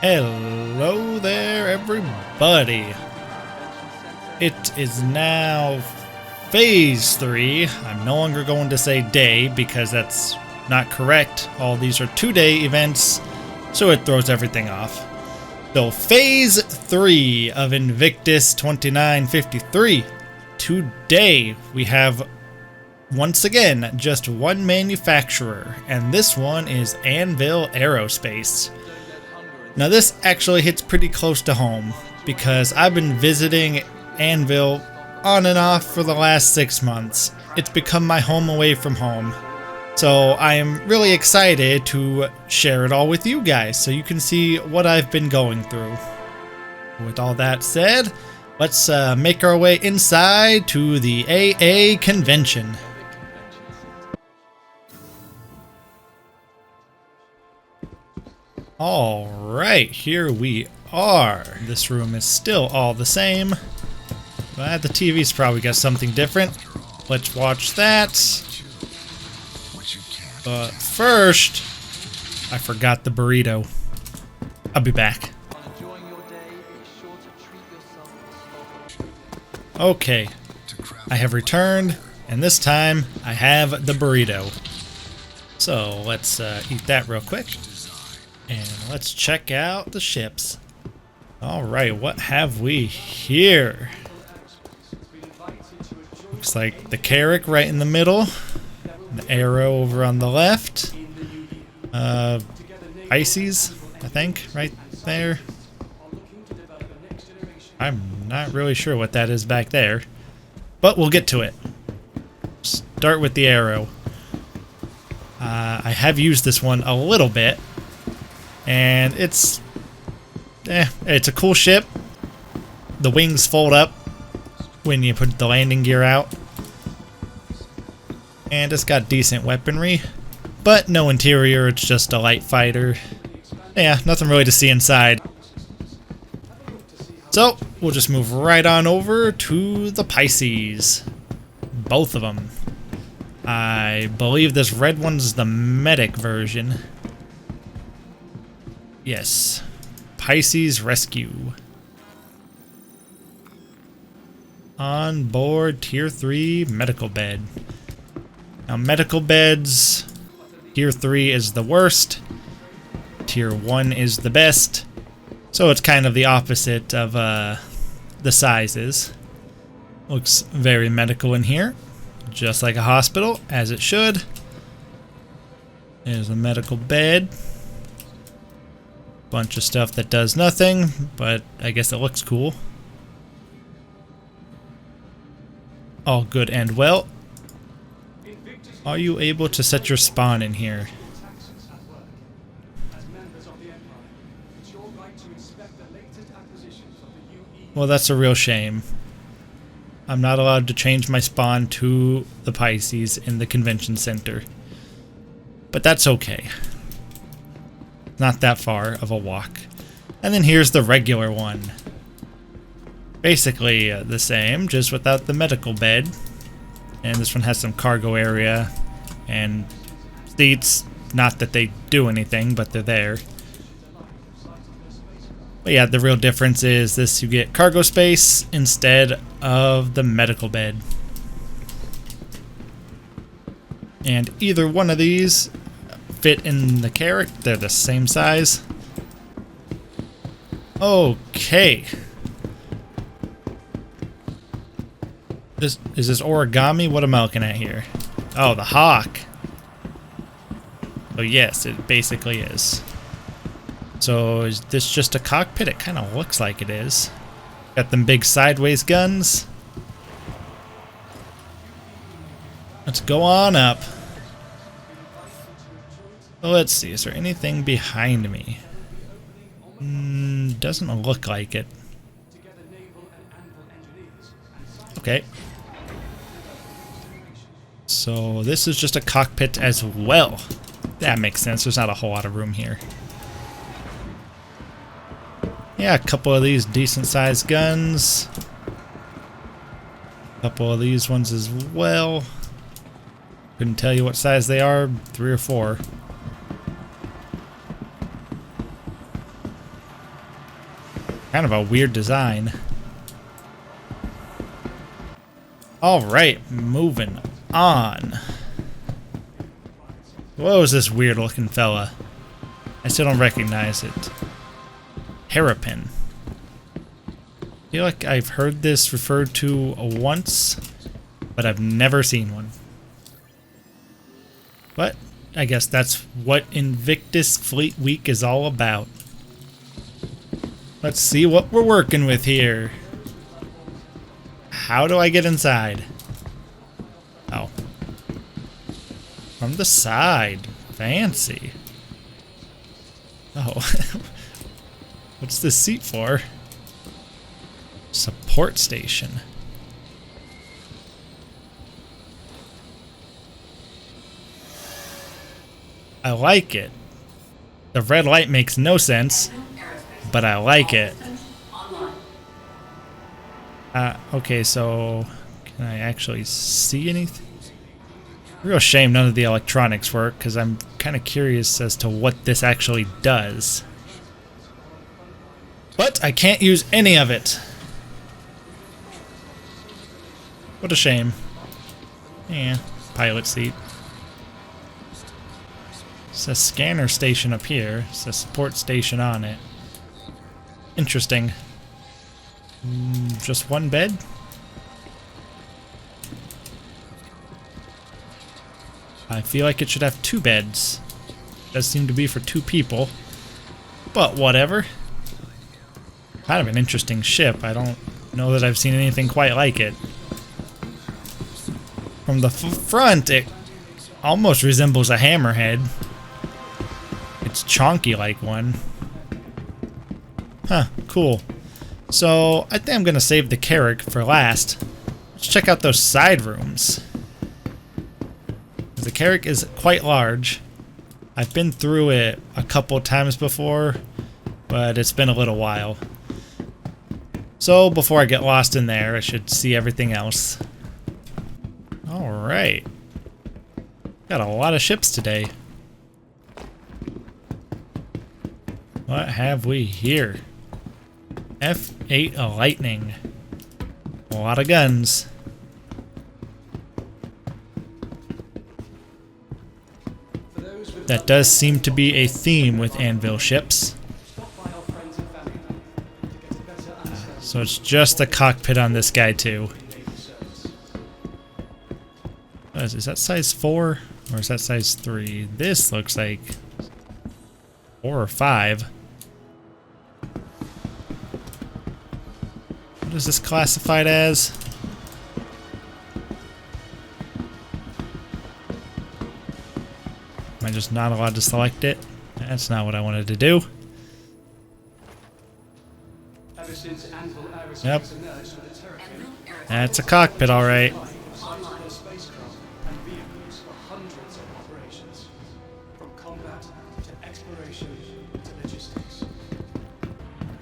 Hello there, everybody. It is now Phase 3. I'm no longer going to say day because that's not correct. All these are 2-day events, so it throws everything off. So Phase 3 of Invictus 2953. Today we have, once again, just one manufacturer, and this one is Anvil Aerospace. Now this actually hits pretty close to home because I've been visiting Anvil on and off for the last 6 months. It's become my home away from home. So I am really excited to share it all with you guys so you can see what I've been going through. With all that said, let's make our way inside to the AA convention. Alright, here we are. This room is still all the same. But the TV's probably got something different. Let's watch that. But first, I forgot the burrito. I'll be back. Okay, I have returned, and this time I have the burrito. So let's eat that real quick. And let's check out the ships. Alright, what have we here? Looks like the Carrack right in the middle. The Arrow over on the left. Pisces, I think, right there. I'm not really sure what that is back there. But we'll get to it. Start with the Arrow. I have used this one a little bit. And it's a cool ship. The wings fold up when you put the landing gear out. And it's got decent weaponry, but no interior, it's just a light fighter. Yeah, nothing really to see inside. So, we'll just move right on over to the Pisces. Both of them. I believe this red one's the medic version. Yes. Pisces Rescue. On board Tier 3 medical bed. Now medical beds, Tier 3 is the worst. Tier 1 is the best. So it's kind of the opposite of the sizes. Looks very medical in here. Just like a hospital, as it should. There's a medical bed. Bunch of stuff that does nothing, but I guess it looks cool. All good and well. Are you able to set your spawn in here? Well, that's a real shame. I'm not allowed to change my spawn to the Pisces in the convention center. But that's okay. Not that far of a walk. And then here's the regular one. Basically the same, just without the medical bed. And this one has some cargo area and seats. Not that they do anything, but they're there. But yeah, the real difference is this: you get cargo space instead of the medical bed. And either one of these fit in the Carrack. They're the same size. Okay. Is this origami? What am I looking at here? Oh, the Hawk. Oh yes, it basically is. So is this just a cockpit? It kind of looks like it is. Got them big sideways guns. Let's go on up. Let's see, is there anything behind me? Doesn't look like it. Okay. So this is just a cockpit as well. That makes sense, there's not a whole lot of room here. Yeah, a couple of these decent sized guns. A couple of these ones as well. Couldn't tell you what size they are, 3 or 4. Kind of a weird design. Alright, moving on. What was this weird looking fella? I still don't recognize it. Terrapin. I feel like I've heard this referred to once, but I've never seen one. But I guess that's what Invictus Fleet Week is all about. Let's see what we're working with here. How do I get inside? Oh. From the side. Fancy. Oh. What's this seat for? Support station. I like it. The red light makes no sense, but I like it. Okay, so can I actually see anything? Real shame none of the electronics work, because I'm kind of curious as to what this actually does. But I can't use any of it. What a shame. Yeah, pilot seat. It's a scanner station up here. It's a support station on it. Interesting. Just one bed? I feel like it should have 2 beds. Does seem to be for 2 people. But whatever. Kind of an interesting ship. I don't know that I've seen anything quite like it. From the front, it almost resembles a hammerhead. It's chonky like one. Huh, cool. So, I think I'm gonna save the Carrack for last. Let's check out those side rooms. The Carrack is quite large. I've been through it a couple times before, but it's been a little while. So, before I get lost in there, I should see everything else. Alright. Got a lot of ships today. What have we here? F8 Lightning. A lot of guns. That does seem to be a theme with Anvil ships. So it's just the cockpit on this guy too. Is that size 4 or is that size 3? This looks like 4 or 5. What is this classified as? Am I just not allowed to select it? That's not what I wanted to do. Yep. That's a cockpit, alright.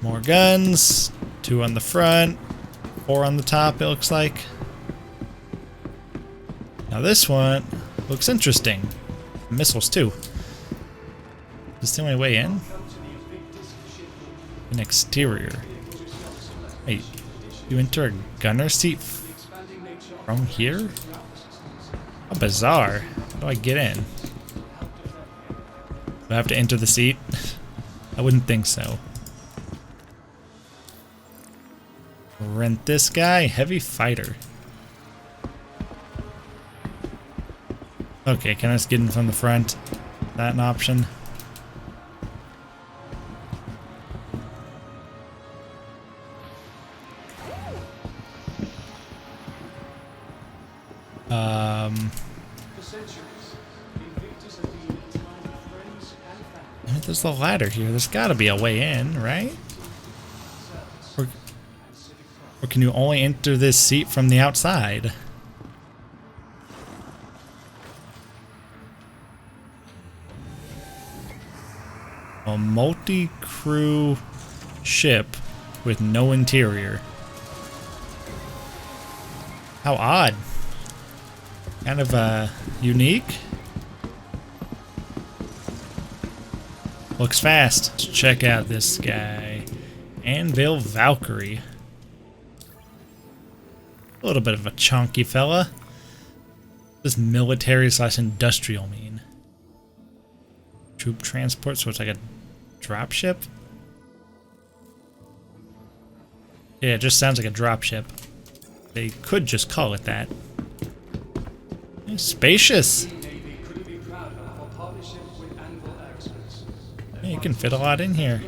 More guns. 2 on the front. 4 on the top, it looks like. Now this one looks interesting. Missiles too. Is this the only way in? An exterior. Wait, you enter a gunner seat from here? How bizarre. How do I get in? Do I have to enter the seat? I wouldn't think so. Rent this guy, heavy fighter. Okay, can I just get in from the front? Is that an option? There's the ladder here. There's gotta be a way in, right? Or can you only enter this seat from the outside? A multi-crew ship with no interior. How odd. Kind of unique. Looks fast. Let's check out this guy. Anvil Valkyrie. A little bit of a chunky fella. What does military/industrial mean? Troop transport, so it's like a dropship? Yeah, it just sounds like a dropship. They could just call it that. Yeah, spacious! Yeah, you can fit a lot in here.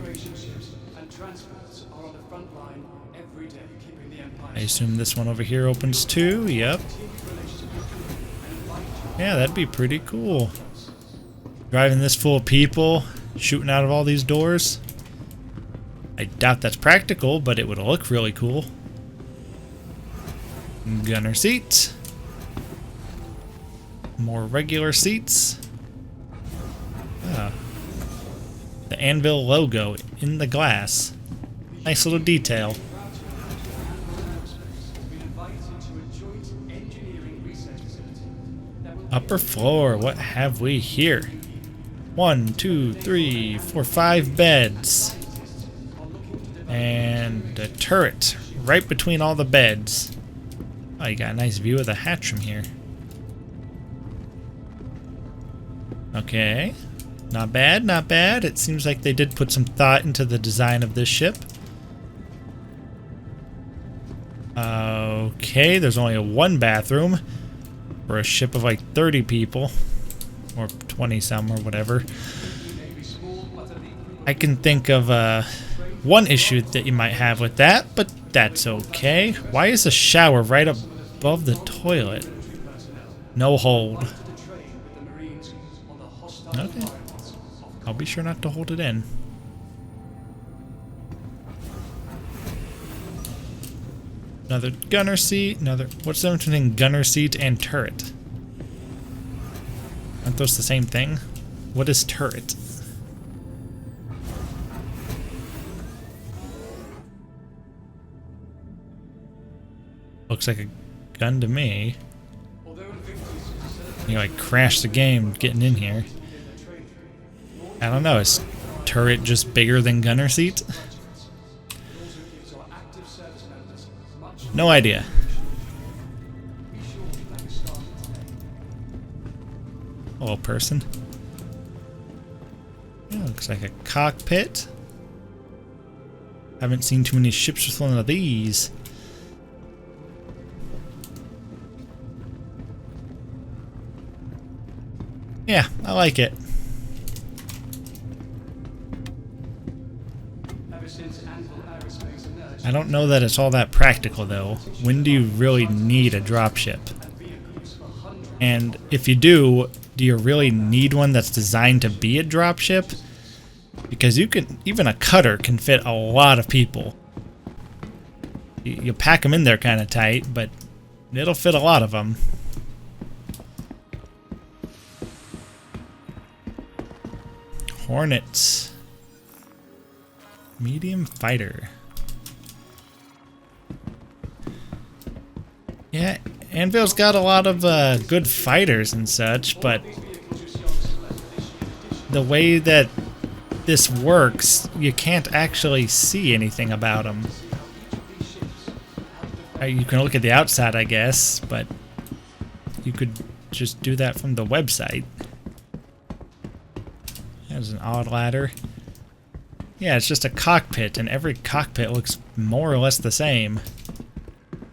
I assume this one over here opens too. Yep. Yeah, that'd be pretty cool. Driving this full of people, shooting out of all these doors. I doubt that's practical, but it would look really cool. Gunner seat. More regular seats. Ah. The Anvil logo in the glass. Nice little detail. Upper floor, what have we here? 1, 2, 3, 4, 5 beds. And a turret right between all the beds. Oh, you got a nice view of the hatch from here. Okay. Not bad, not bad. It seems like they did put some thought into the design of this ship. Okay, there's only one bathroom for a ship of like 30 people. Or 20 some or whatever. I can think of one issue that you might have with that, but that's okay. Why is the shower right above the toilet? No hold. Okay. I'll be sure not to hold it in. Another gunner seat, what's the difference between gunner seat and turret? Aren't those the same thing? What is turret? Looks like a gun to me. You like crash the game getting in here. I don't know, is turret just bigger than gunner seat? No idea. Hello, person. Yeah, looks like a cockpit. Haven't seen too many ships with one of these. Yeah, I like it. I don't know that it's all that practical though. When do you really need a dropship? And if you do you really need one that's designed to be a dropship? Because even a cutter can fit a lot of people. You pack them in there kind of tight, but it'll fit a lot of them. Hornets. Medium fighter. Yeah, Anvil's got a lot of good fighters and such, but the way that this works, you can't actually see anything about them. You can look at the outside, I guess, but you could just do that from the website. There's an odd ladder. Yeah, it's just a cockpit, and every cockpit looks more or less the same.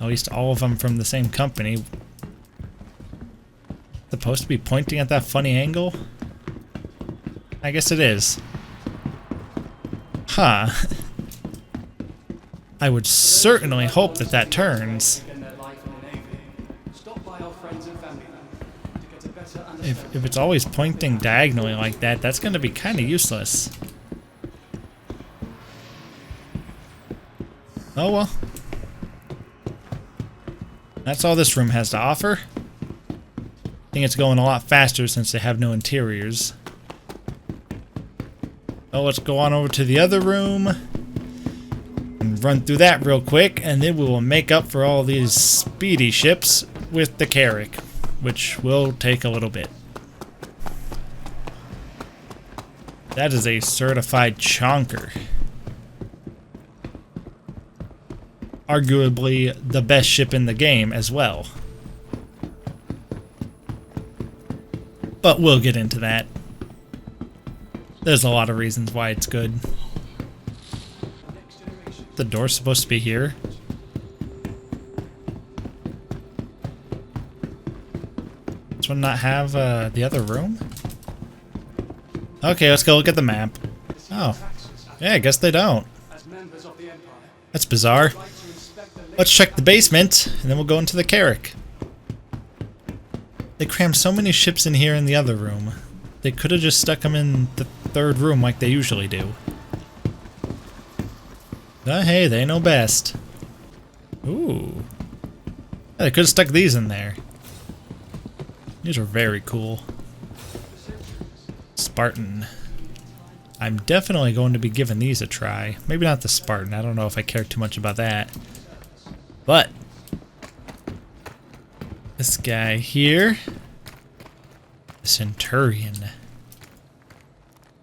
At least all of them from the same company. Supposed to be pointing at that funny angle? I guess it is. Huh. I would certainly hope that that turns. If it's always pointing diagonally like that, that's going to be kind of useless. Oh well. That's all this room has to offer. I think it's going a lot faster since they have no interiors. Oh, let's go on over to the other room and run through that real quick, and then we will make up for all these speedy ships with the Carrack, which will take a little bit. That is a certified chonker. arguably the best ship in the game as well. But we'll get into that. There's a lot of reasons why it's good. The door's supposed to be here. Does one not have the other room? Okay, let's go look at the map. Oh. Yeah, I guess they don't. That's bizarre. Let's check the basement, and then we'll go into the Carrack. They crammed so many ships in here in the other room. They could have just stuck them in the third room like they usually do. But hey, they know best. Ooh. Yeah, they could have stuck these in there. These are very cool. Spartan. I'm definitely going to be giving these a try. Maybe not the Spartan. I don't know if I care too much about that. But this guy here, the Centurion.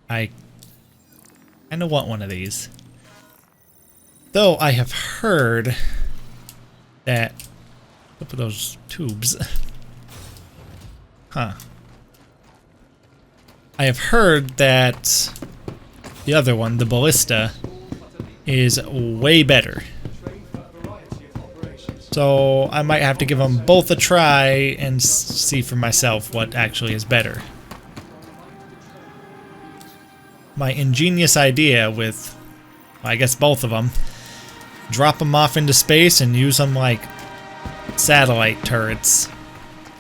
I kind of want one of these. Though I have heard that... Look at those tubes. Huh. I have heard that the other one, the Ballista, is way better. So I might have to give them both a try and see for myself what actually is better. My ingenious idea with, well, I guess both of them, drop them off into space and use them like satellite turrets,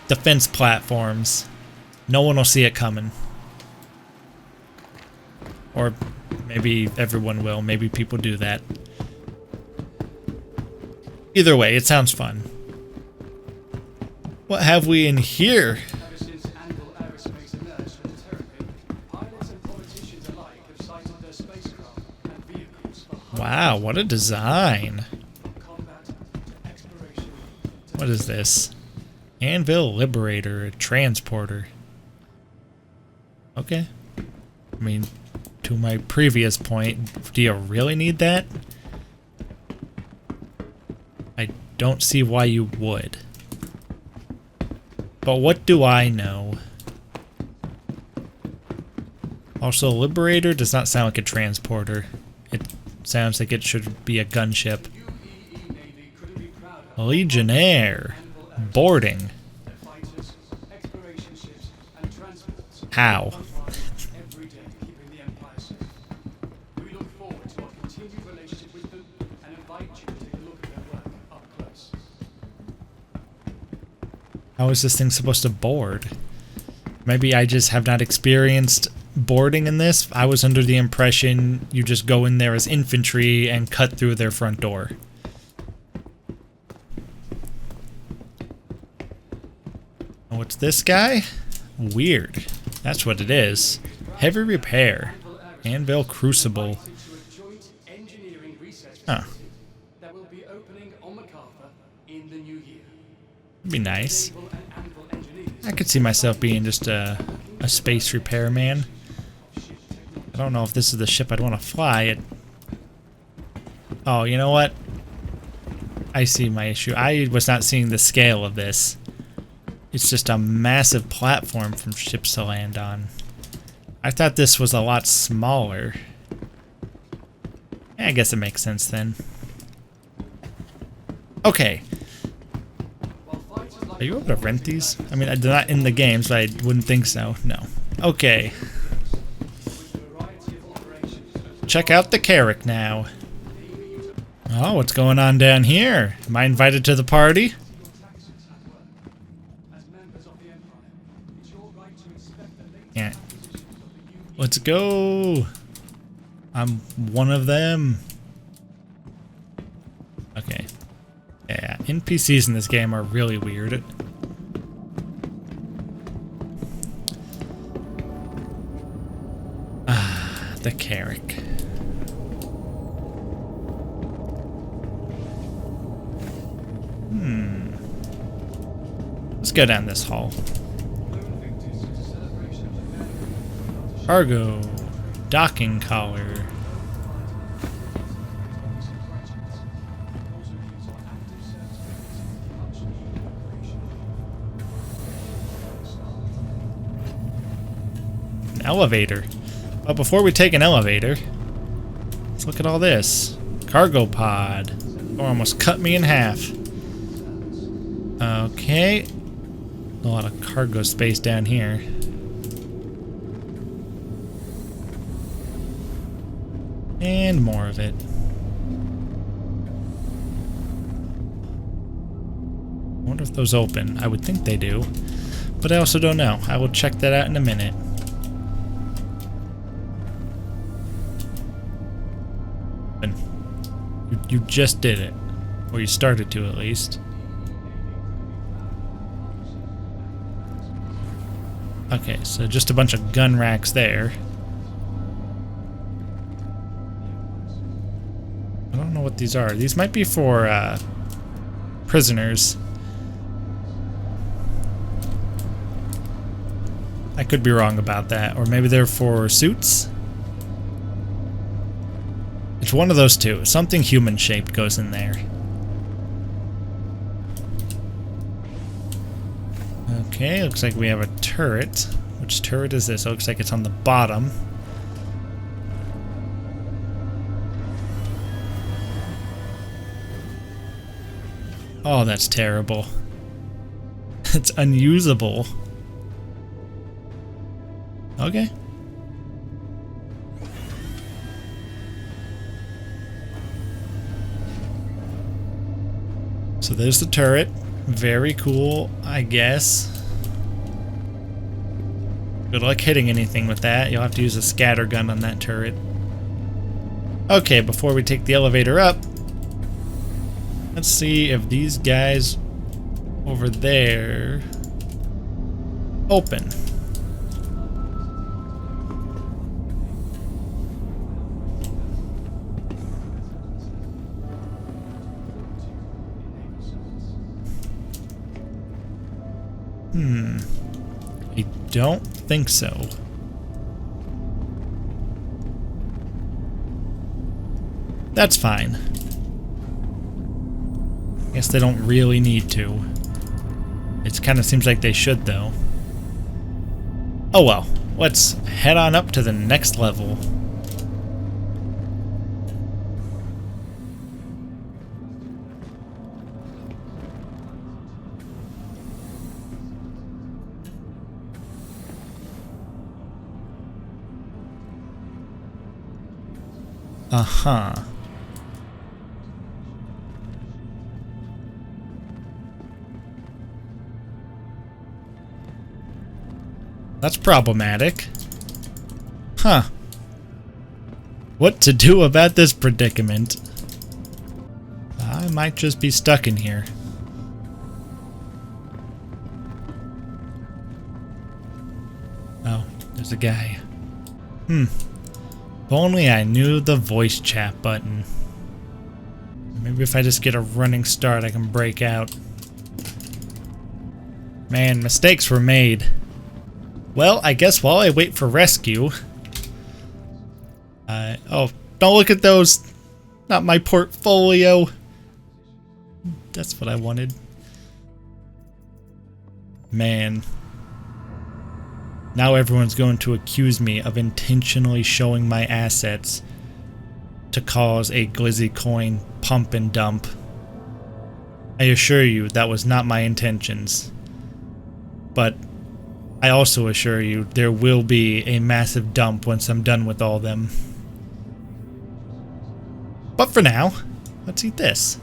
defense platforms. No one will see it coming. Or maybe everyone will. Maybe people do that. Either way, it sounds fun. What have we in here? Ever since Anvil Aerospace emerged from the Terrapin, pilots and politicians alike have sighted their spacecraft and vehicles for Wow, what a design. combat to exploration. What is this? Anvil Liberator, a transporter. Okay. I mean, to my previous point, do you really need that? I don't see why you would. But what do I know? Also, Liberator does not sound like a transporter. It sounds like it should be a gunship. Legionnaire. Boarding. How? Every day keeping the Empire safe. We look forward to our continued relationship with them and invite you to take a look at their work up close. How is this thing supposed to board? Maybe I just have not experienced boarding in this. I was under the impression you just go in there as infantry and cut through their front door. What's this guy? Weird. That's what it is. Heavy repair. Anvil Crucible. Huh. That will be opening on MacArthur in the new year. Be nice. I could see myself being just a space repairman. I don't know if this is the ship I'd want to fly. It. Oh, you know what? I see my issue. I was not seeing the scale of this. It's just a massive platform for ships to land on. I thought this was a lot smaller. Yeah, I guess it makes sense then. Okay. Are you able to rent these? I mean, they're not in the game, so I wouldn't think so. No. Okay. Check out the Carrack now. Oh, what's going on down here? Am I invited to the party? Yeah. Let's go. I'm one of them. Okay. Yeah, NPCs in this game are really weird. Ah, the Carrack. Let's go down this hall. Cargo. Docking collar. elevator. But before we take an elevator, let's look at all this. Cargo pod. Oh, almost cut me in half. Okay. A lot of cargo space down here. And more of it. I wonder if those open. I would think they do, but I also don't know. I will check that out in a minute. You just did it. Or you started to, at least. Okay, so just a bunch of gun racks there. I don't know what these are. These might be for prisoners. I could be wrong about that. Or maybe they're for suits? It's one of those two. Something human-shaped goes in there. Okay, looks like we have a turret. Which turret is this? It looks like it's on the bottom. Oh, that's terrible. It's unusable. Okay. So there's the turret. Very cool, I guess. Good luck hitting anything with that. You'll have to use a scatter gun on that turret. Okay, before we take the elevator up, let's see if these guys over there open. I don't think so. That's fine. Guess they don't really need to. It kind of seems like they should, though. Oh well, let's head on up to the next level. Uh-huh. That's problematic. Huh. What to do about this predicament? I might just be stuck in here. Oh, there's a guy. If only I knew the voice chat button. Maybe if I just get a running start, I can break out. Man, mistakes were made. Well, I guess while I wait for rescue... oh, don't look at those! Not my portfolio! That's what I wanted. Man. Now everyone's going to accuse me of intentionally showing my assets to cause a glizzy coin pump and dump. I assure you that was not my intentions. But I also assure you there will be a massive dump once I'm done with all them. But for now, let's eat this.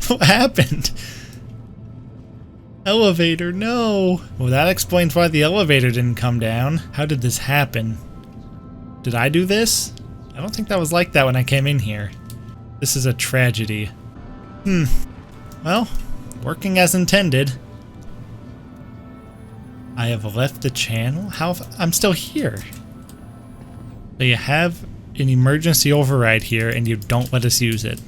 What happened? Elevator, no! Well, that explains why the elevator didn't come down. How did this happen? Did I do this? I don't think that was like that when I came in here. This is a tragedy. Well, working as intended. I have left the channel? I'm still here. So you have an emergency override here and you don't let us use it.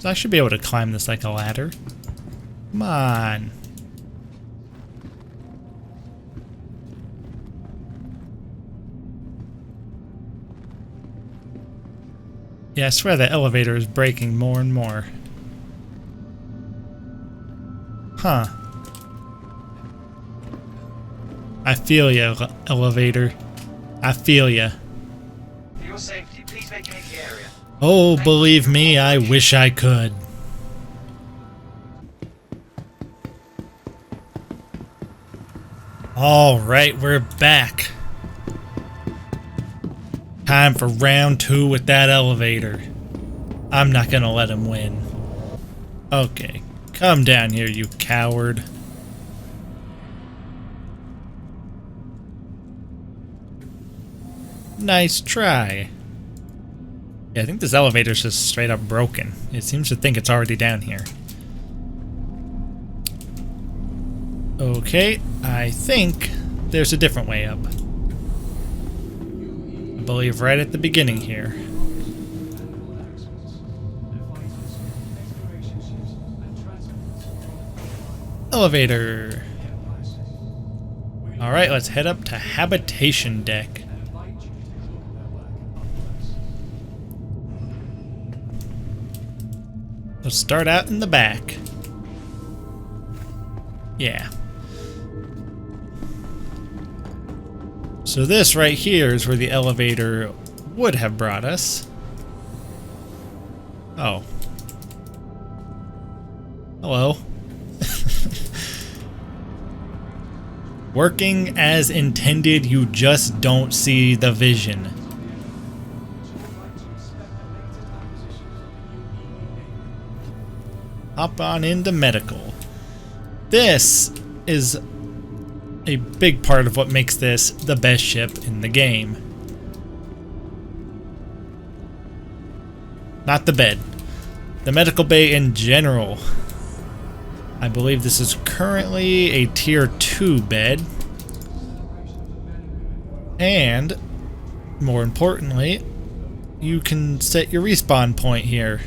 I should be able to climb this like a ladder. Come on. Yeah, I swear the elevator is breaking more and more. Huh. I feel ya, elevator. I feel ya. For your safety, please vacate the area. Oh, believe me, I wish I could. Alright, we're back. Time for round 2 with that elevator. I'm not gonna let him win. Okay, come down here, you coward. Nice try. Yeah, I think this elevator's just straight up broken. It seems to think it's already down here. Okay, I think there's a different way up. I believe right at the beginning here. Elevator. Alright, let's head up to Habitation Deck. Let's start out in the back. Yeah. So this right here is where the elevator would have brought us. Oh. Hello. Working as intended, you just don't see the vision. Hop on into medical. This is a big part of what makes this the best ship in the game. Not the bed. The medical bay in general. I believe this is currently a tier 2 bed. And, more importantly, you can set your respawn point here.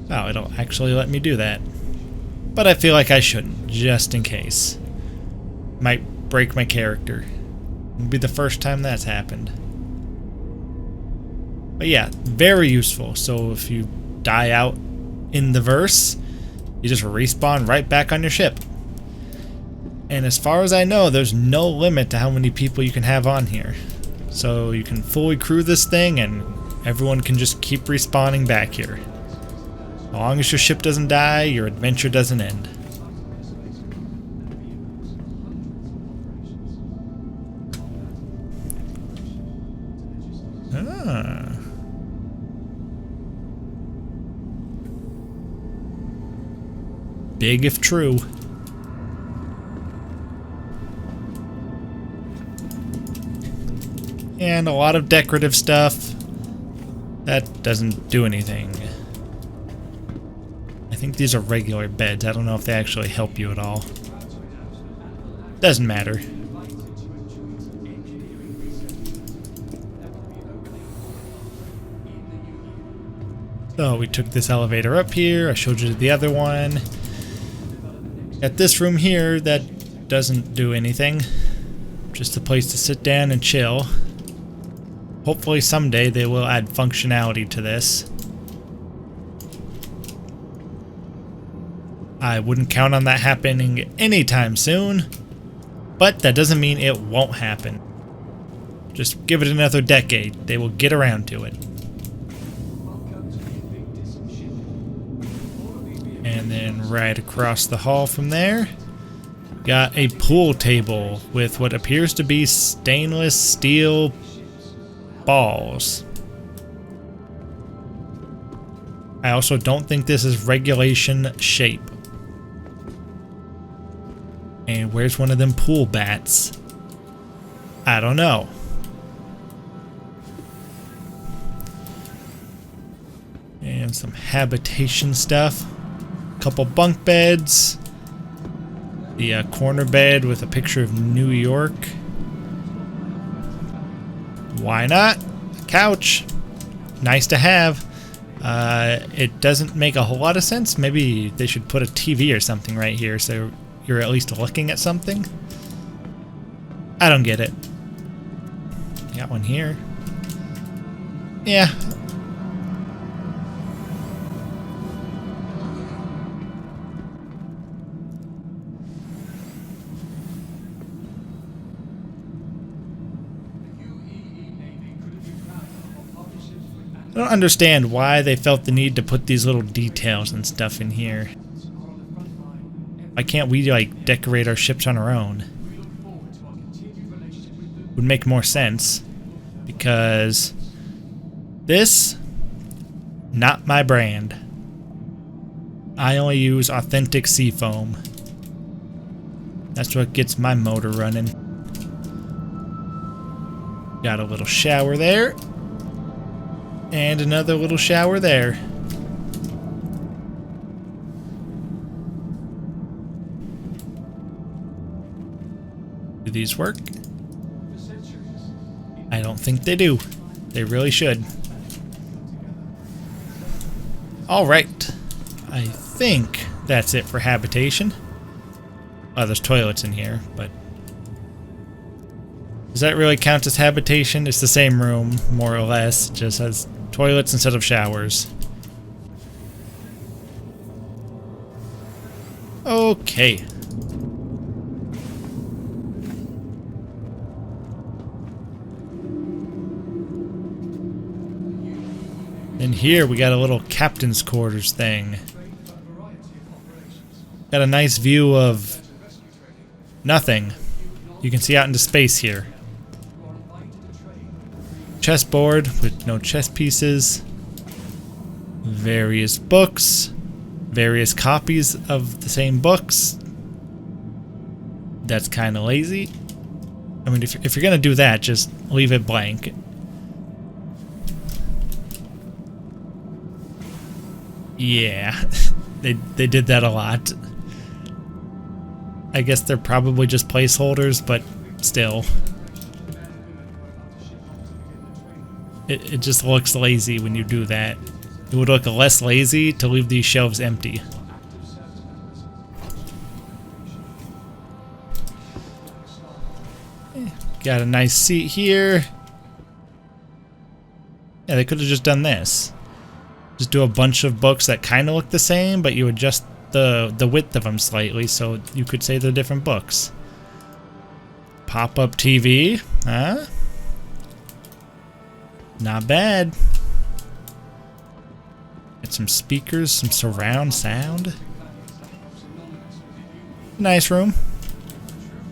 Oh, it'll actually let me do that. But I feel like I shouldn't, just in case. Might break my character. It'll be the first time that's happened. But yeah, very useful. So if you die out in the verse, you just respawn right back on your ship. And as far as I know, there's no limit to how many people you can have on here. So you can fully crew this thing and everyone can just keep respawning back here. As long as your ship doesn't die, your adventure doesn't end. Ah. Big if true. And a lot of decorative stuff. That doesn't do anything. I think these are regular beds. I don't know if they actually help you at all. Doesn't matter. So we took this elevator up here. I showed you the other one. At this room here, that doesn't do anything. Just a place to sit down and chill. Hopefully someday they will add functionality to this. I wouldn't count on that happening anytime soon, but that doesn't mean it won't happen. Just give it another decade, they will get around to it. And then right across the hall from there, got a pool table with what appears to be stainless steel balls. I also don't think this is regulation shape. And where's one of them pool bats? I don't know. And some habitation stuff. Couple bunk beds. The corner bed with a picture of New York. Why not? A couch. Nice to have. It doesn't make a whole lot of sense. Maybe they should put a TV or something right here so you're at least looking at something. I don't get it. Got one here. Yeah. I don't understand why they felt the need to put these little details and stuff in here. Why can't we, like, decorate our ships on our own? Would make more sense. Because this, not my brand. I only use authentic seafoam. That's what gets my motor running. Got a little shower there. And another little shower there. Do these work? I don't think they do. They really should. Alright. I think that's it for habitation. Oh, there's toilets in here, but... does that really count as habitation? It's the same room, more or less, just has toilets instead of showers. Okay. And here we got a little captain's quarters thing. Got a nice view of nothing. You can see out into space here. Chessboard with no chess pieces. Various books. Various copies of the same books. That's kind of lazy. I mean, if you're gonna do that, just leave it blank. Yeah, they did that a lot. I guess they're probably just placeholders, but still. It just looks lazy when you do that. It would look less lazy to leave these shelves empty. Got a nice seat here. Yeah, they could have just done this. Just do a bunch of books that kind of look the same, but you adjust the width of them slightly so you could say they're different books. Pop-up TV, huh? Not bad. Get some speakers, some surround sound. Nice room.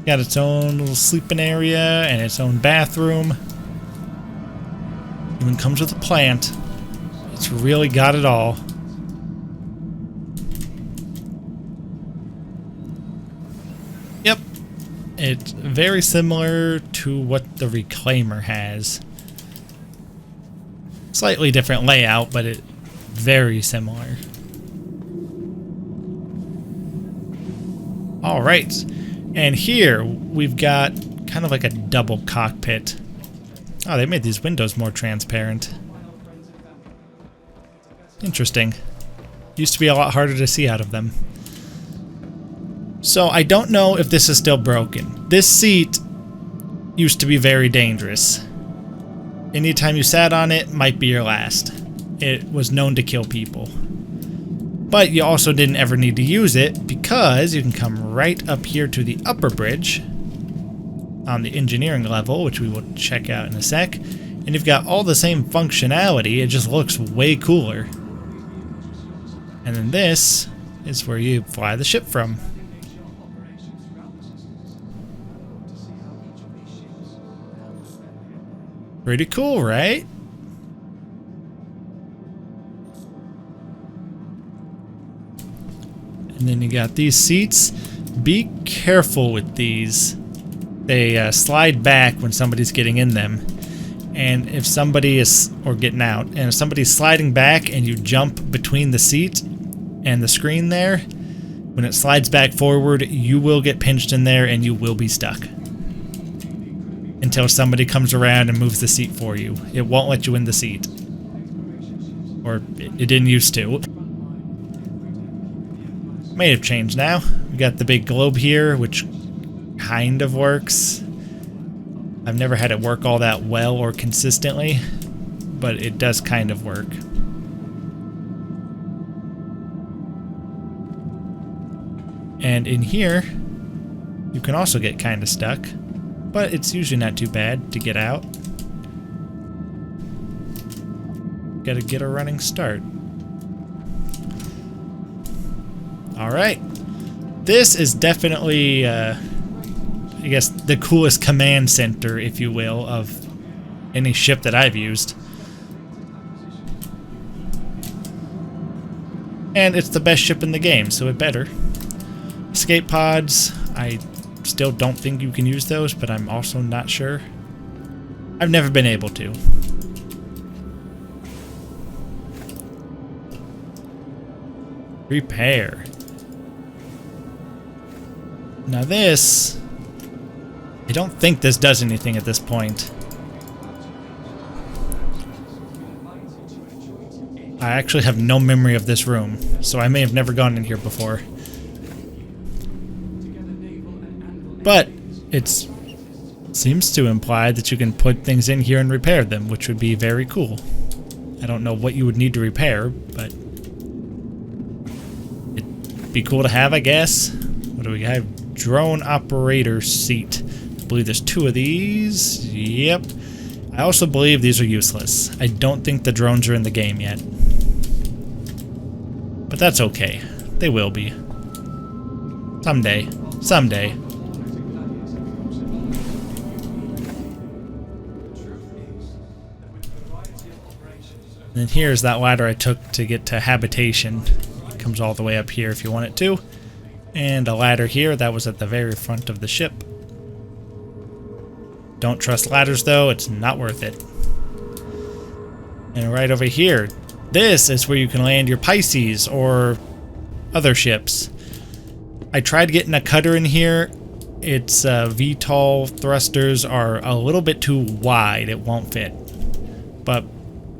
Got its own little sleeping area and its own bathroom. Even comes with a plant. It's really got it all. Yep. It's very similar to what the Reclaimer has. Slightly different layout, but it's very similar. Alright. And here we've got kind of like a double cockpit. Oh, they made these windows more transparent. Interesting. Used to be a lot harder to see out of them. So I don't know if this is still broken. This seat used to be very dangerous. Anytime you sat on it might be your last. It was known to kill people. But you also didn't ever need to use it because you can come right up here to the upper bridge on the engineering level, which we will check out in a sec. And you've got all the same functionality, it just looks way cooler. And then this is where you fly the ship from. Pretty cool, right? And then you got these seats. Be careful with these. They slide back when somebody's getting in them. And if somebody is, or getting out, and if somebody's sliding back and you jump between the seat and the screen there, when it slides back forward, you will get pinched in there and you will be stuck. Until somebody comes around and moves the seat for you. It won't let you in the seat. Or it didn't used to. May have changed now. We got the big globe here, which kind of works. I've never had it work all that well or consistently, but it does kind of work. And in here, you can also get kind of stuck, but it's usually not too bad to get out. Gotta get a running start. Alright. This is definitely, I guess, the coolest command center, if you will, of any ship that I've used. And it's the best ship in the game, so it better. Escape pods, I still don't think you can use those, but I'm also not sure. I've never been able to. Repair. Now this, I don't think this does anything at this point. I actually have no memory of this room, so I may have never gone in here before. But it seems to imply that you can put things in here and repair them, which would be very cool. I don't know what you would need to repair, but it'd be cool to have, I guess. What do we have? Drone operator seat. I believe there's 2 of these. Yep. I also believe these are useless. I don't think the drones are in the game yet. But that's okay. They will be. Someday. Someday. And then here's that ladder I took to get to habitation. It comes all the way up here if you want it to. And a ladder here that was at the very front of the ship. Don't trust ladders though, it's not worth it. And right over here, this is where you can land your Pisces or other ships. I tried getting a cutter in here. Its VTOL thrusters are a little bit too wide, it won't fit. But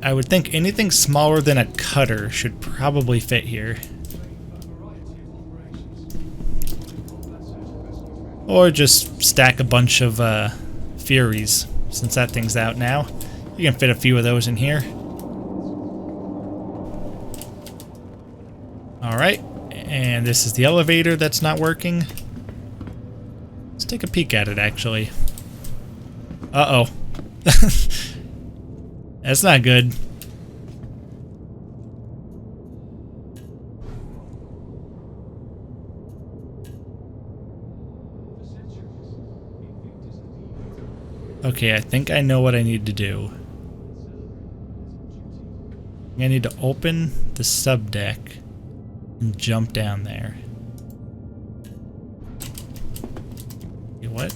I would think anything smaller than a cutter should probably fit here. Or just stack a bunch of Furies, since that thing's out now. You can fit a few of those in here. Alright, and this is the elevator that's not working. Let's take a peek at it, actually. Uh-oh. That's not good. Okay, I think I know what I need to do. I need to open the subdeck and jump down there. Okay, what?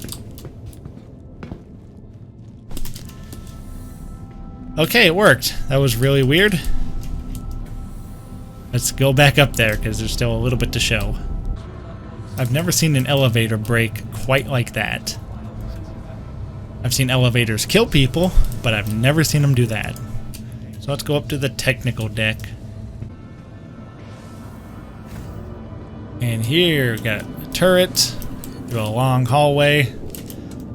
Okay, it worked. That was really weird. Let's go back up there because there's still a little bit to show. I've never seen an elevator break quite like that. I've seen elevators kill people, but I've never seen them do that. So let's go up to the technical deck. And here we got a turret through a long hallway.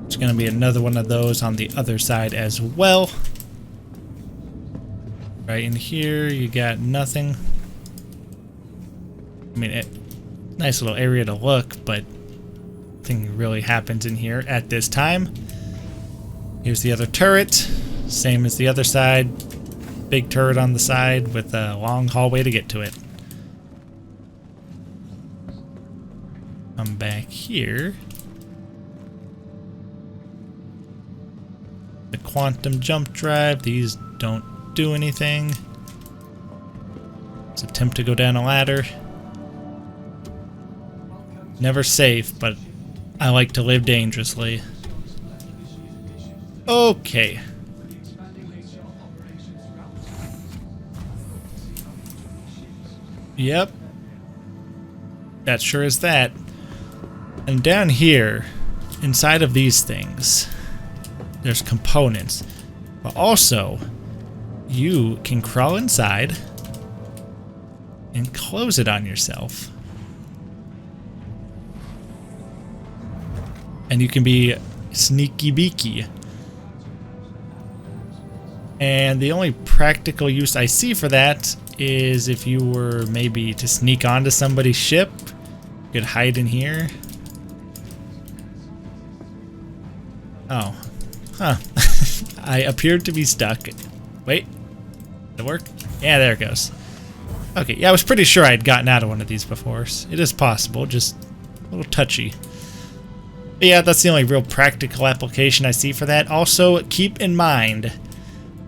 There's going to be another one of those on the other side as well. Right in here, you got nothing. I mean, nice little area to look, but nothing really happens in here at this time. Here's the other turret, same as the other side. Big turret on the side with a long hallway to get to it. Come back here. The quantum jump drive, these don't do anything. Let's attempt to go down a ladder. Never safe, but I like to live dangerously. Okay. Yep. That sure is that. And down here, inside of these things, there's components. But also, you can crawl inside and close it on yourself. And you can be sneaky beaky. And the only practical use I see for that is if you were maybe to sneak onto somebody's ship. You could hide in here. Oh. Huh. I appeared to be stuck. Wait. Did it work? Yeah, there it goes. Okay, yeah, I was pretty sure I'd gotten out of one of these before. It is possible, just a little touchy. But yeah, that's the only real practical application I see for that. Also, keep in mind,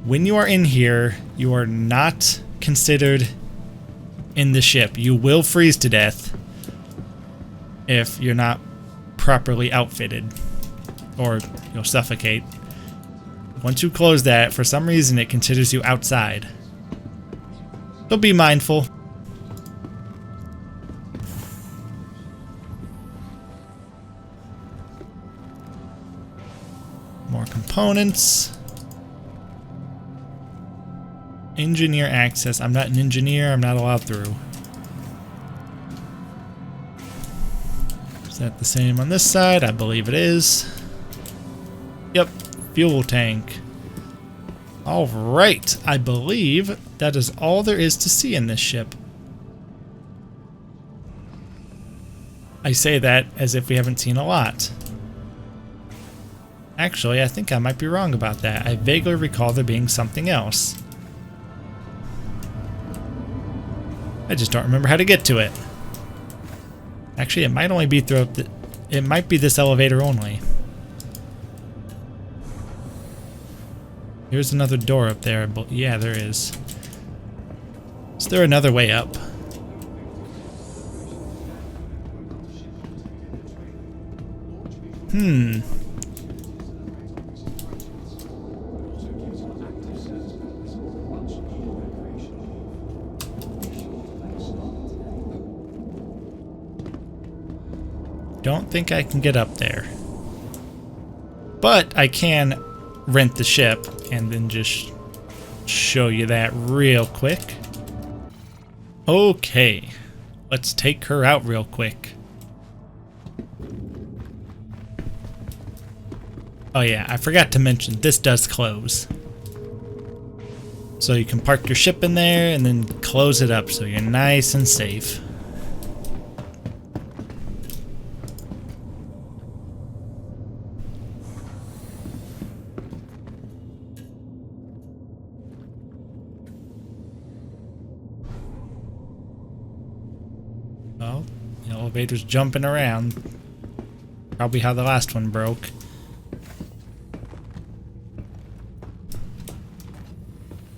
when you are in here, you are not considered in the ship. You will freeze to death if you're not properly outfitted, or you'll suffocate. Once you close that, for some reason it considers you outside. So be mindful. More components. Engineer access. I'm not an engineer. I'm not allowed through. Is that the same on this side? I believe it is. Yep. Fuel tank. Alright. I believe that is all there is to see in this ship. I say that as if we haven't seen a lot. Actually, I think I might be wrong about that. I vaguely recall there being something else. I just don't remember how to get to it. Actually, it might only be through it might be this elevator only. Here's another door up there. Yeah, there is. Is there another way up? Don't think I can get up there. But I can rent the ship and then just show you that real quick. Okay, let's take her out real quick. Oh yeah, I forgot to mention, this does close. So you can park your ship in there and then close it up so you're nice and safe. Well, the elevator's jumping around. Probably how the last one broke.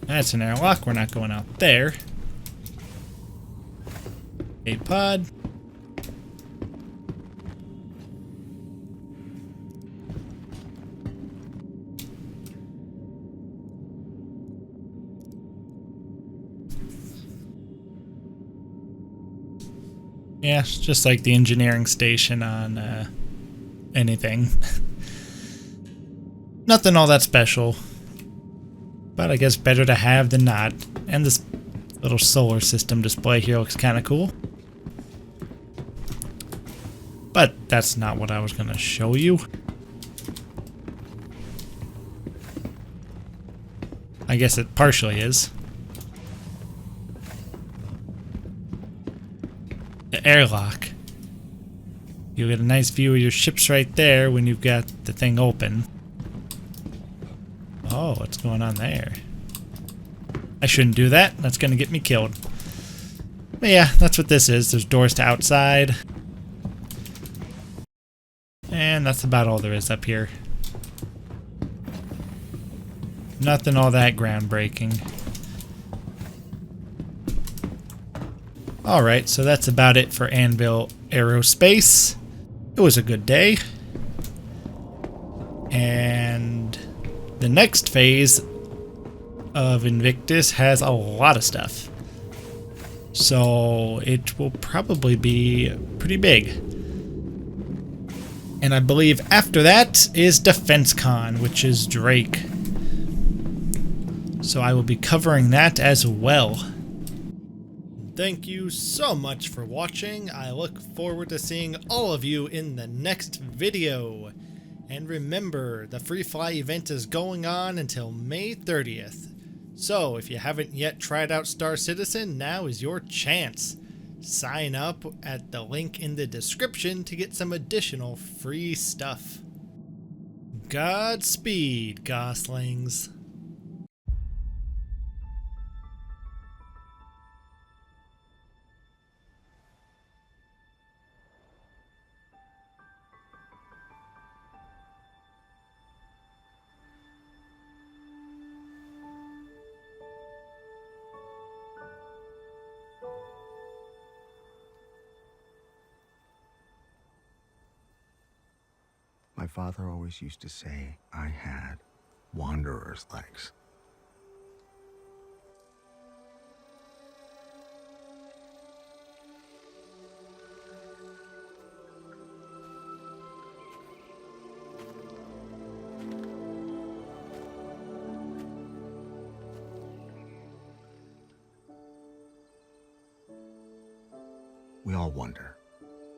That's an airlock. We're not going out there. A pod. Yeah, it's just like the engineering station on anything. Nothing all that special. But I guess better to have than not. And this little solar system display here looks kind of cool. But that's not what I was going to show you. I guess it partially is. The airlock. You get a nice view of your ships right there when you've got the thing open. Oh, what's going on there? I shouldn't do that. That's going to get me killed. But yeah, that's what this is. There's doors to outside. And that's about all there is up here. Nothing all that groundbreaking. Alright, so that's about it for Anvil Aerospace. It was a good day. And the next phase of Invictus has a lot of stuff. So it will probably be pretty big. And I believe after that is DefenseCon, which is Drake. So I will be covering that as well. Thank you so much for watching. I look forward to seeing all of you in the next video. And remember, the Free Fly event is going on until May 30th. So if you haven't yet tried out Star Citizen, now is your chance. Sign up at the link in the description to get some additional free stuff. Godspeed, goslings. My father always used to say I had wanderer's legs. We all wonder,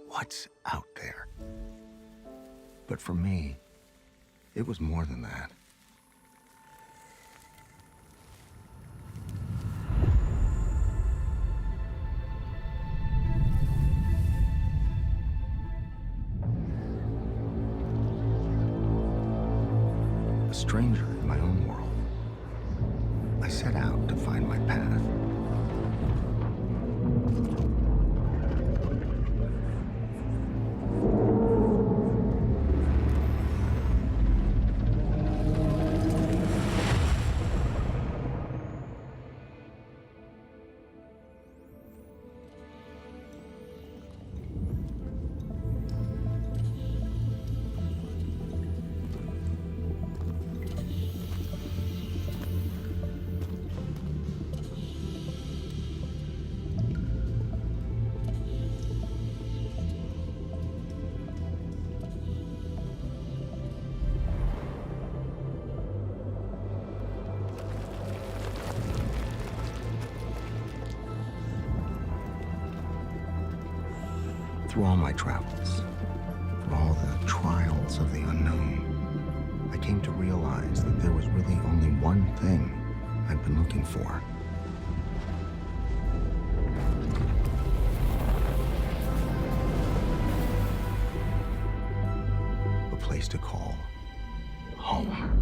what's out there? But for me, it was more than that. A stranger in my own world, I set out to find my path. Through all my travels, through all the trials of the unknown, I came to realize that there was really only one thing I'd been looking for. A place to call home.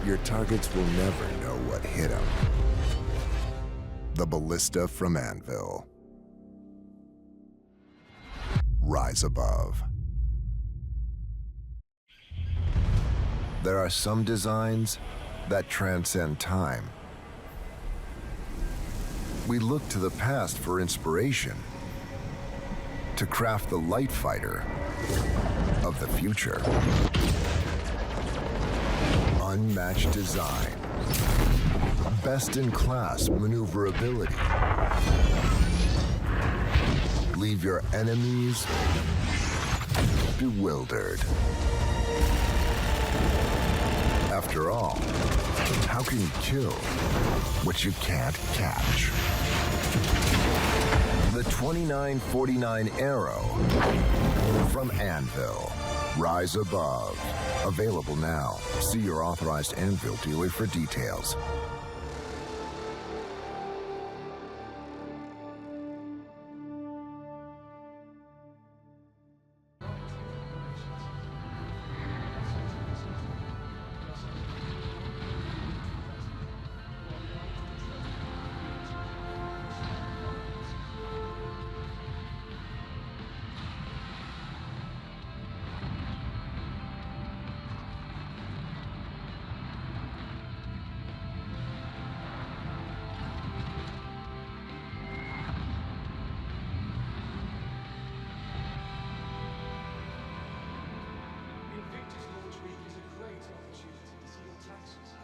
Your targets will never know what hit them. The ballista from Anvil. rise above. There are some designs that transcend time. We look to the past for inspiration to craft the light fighter of the future. Unmatched design, best-in-class maneuverability. Leave your enemies bewildered. After all, how can you kill what you can't catch? The 2949 Aero from Anvil. Rise above. Available now. See your authorized Anvil dealer for details. Invictus Launch Week is a great opportunity to see your taxes.